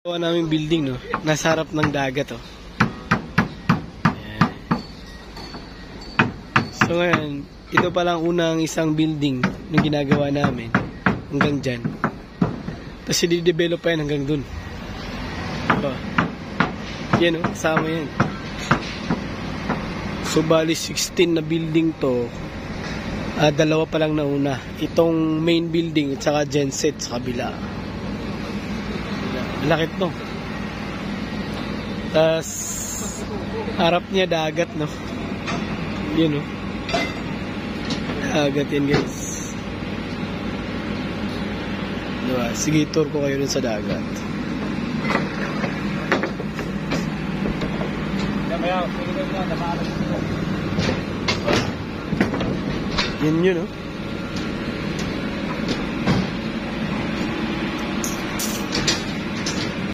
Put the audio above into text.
Gawa namin building, no? Nasa harap ng dagat, oh. Ayan. So ngayon, ito palang unang isang building na ginagawa namin hanggang dyan. Tapos i-develop pa yan hanggang dun. Oh. Yan, oh. Kasama yan. So bali 16 na building to. Dalawa pa lang nauna. Itong main building at saka genset sa kabila. Lakit, no? Tas harap niya dagat, no? Yun, no? Dagat yan, guys. Diba? Sige, tour ko kayo dun sa dagat. Yun, no?